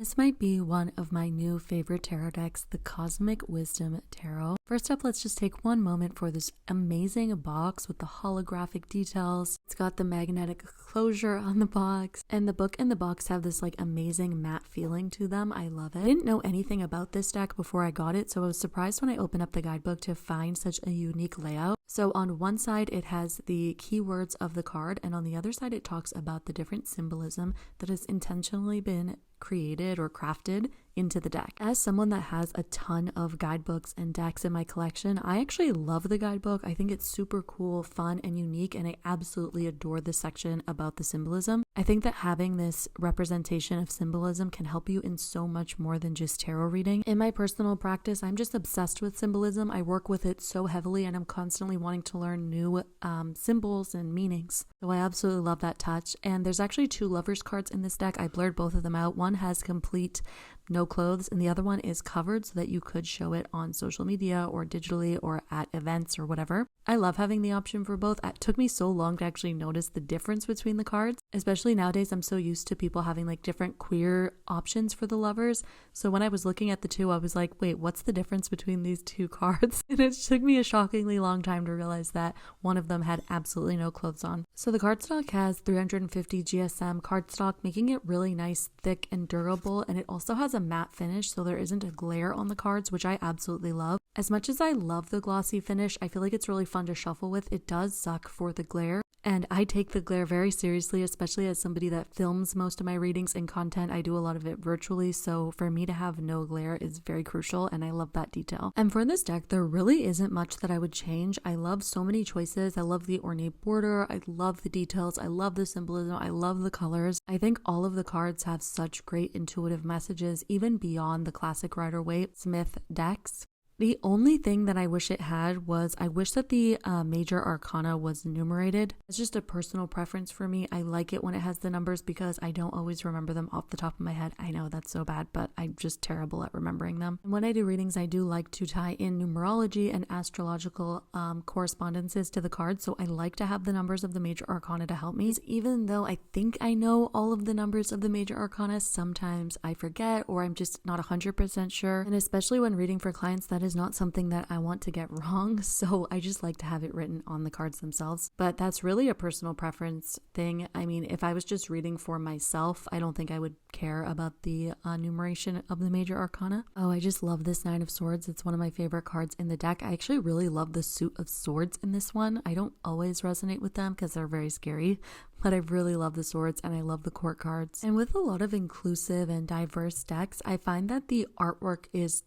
This might be one of my new favorite tarot decks, the Cosmic Wisdom Tarot. First up, let's just take one moment for this amazing box with the holographic details. It's got the magnetic closure on the box, and the book and the box have this like amazing matte feeling to them. I love it. I didn't know anything about this deck before I got it, so I was surprised when I opened up the guidebook to find such a unique layout. So on one side, it has the keywords of the card, and on the other side, it talks about the different symbolism that has intentionally been created or crafted into the deck. As someone that has a ton of guidebooks and decks in my collection, I actually love the guidebook. I think it's super cool, fun, and unique, and I absolutely adore this section about the symbolism. I think that having this representation of symbolism can help you in so much more than just tarot reading. In my personal practice, I'm just obsessed with symbolism. I work with it so heavily, and I'm constantly wanting to learn new symbols and meanings. So I absolutely love that touch. And there's actually two lovers cards in this deck. I blurred both of them out. One has complete no clothes, and the other one is covered so that you could show it on social media or digitally or at events or whatever. I love having the option for both. It took me so long to actually notice the difference between the cards, especially nowadays. I'm so used to people having like different queer options for the lovers. So when I was looking at the two, I was like, wait, what's the difference between these two cards? And it took me a shockingly long time to realize that one of them had absolutely no clothes on. So the cardstock has 350 GSM cardstock, making it really nice, thick, and durable. And it also has a matte finish, so there isn't a glare on the cards, which I absolutely love. As much as I love the glossy finish, I feel like it's really fun to shuffle with. It does suck for the glare, and I take the glare very seriously, especially as somebody that films most of my readings and content. I do a lot of it virtually, so for me to have no glare is very crucial, and I love that detail. And for this deck, there really isn't much that I would change. I love so many choices. I love the ornate border. I love the details. I love the symbolism. I love the colors. I think all of the cards have such great intuitive messages, even beyond the classic Rider-Waite-Smith decks. The only thing that I wish it had was I wish that the major arcana was numerated. It's just a personal preference for me. I like it when it has the numbers because I don't always remember them off the top of my head. I know that's so bad, but I'm just terrible at remembering them. And when I do readings, I do like to tie in numerology and astrological correspondences to the cards. So I like to have the numbers of the major arcana to help me. Even though I think I know all of the numbers of the major arcana, sometimes I forget or I'm just not 100% sure. And especially when reading for clients, that is not something that I want to get wrong, so I just like to have it written on the cards themselves. But that's really a personal preference thing. I mean, if I was just reading for myself, I don't think I would care about the numeration of the major arcana. Oh, I just love this Nine of Swords. It's one of my favorite cards in the deck. I actually really love the suit of swords in this one. I don't always resonate with them because they're very scary, but I really love the swords and I love the court cards. And with a lot of inclusive and diverse decks, I find that the artwork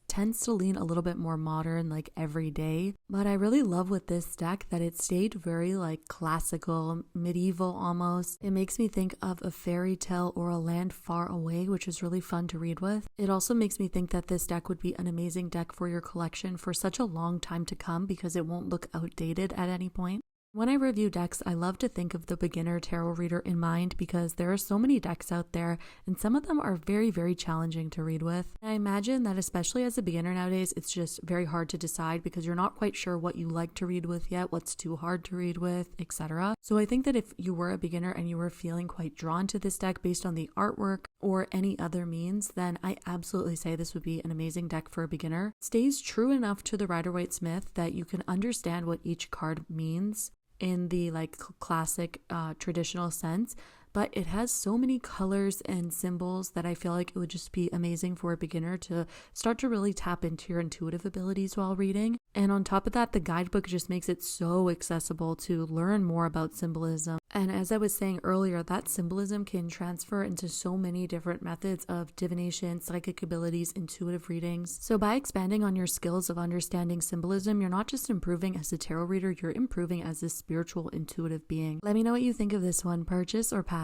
tends to lean a little bit more modern, like everyday. But I really love with this deck that it stayed very like classical, medieval almost. It makes me think of a fairy tale or a land far away, which is really fun to read with. It also makes me think that this deck would be an amazing deck for your collection for such a long time to come because it won't look outdated at any point. When I review decks, I love to think of the beginner tarot reader in mind because there are so many decks out there and some of them are very, very challenging to read with. I imagine that especially as a beginner nowadays, it's just very hard to decide because you're not quite sure what you like to read with yet, what's too hard to read with, etc. So I think that if you were a beginner and you were feeling quite drawn to this deck based on the artwork or any other means, then I absolutely say this would be an amazing deck for a beginner. It stays true enough to the Rider-Waite-Smith that you can understand what each card means in the like classic traditional sense, but it has so many colors and symbols that I feel like it would just be amazing for a beginner to start to really tap into your intuitive abilities while reading. And on top of that, the guidebook just makes it so accessible to learn more about symbolism. And as I was saying earlier, that symbolism can transfer into so many different methods of divination, psychic abilities, intuitive readings. So by expanding on your skills of understanding symbolism, you're not just improving as a tarot reader, you're improving as a spiritual intuitive being. Let me know what you think of this one, purchase or pass.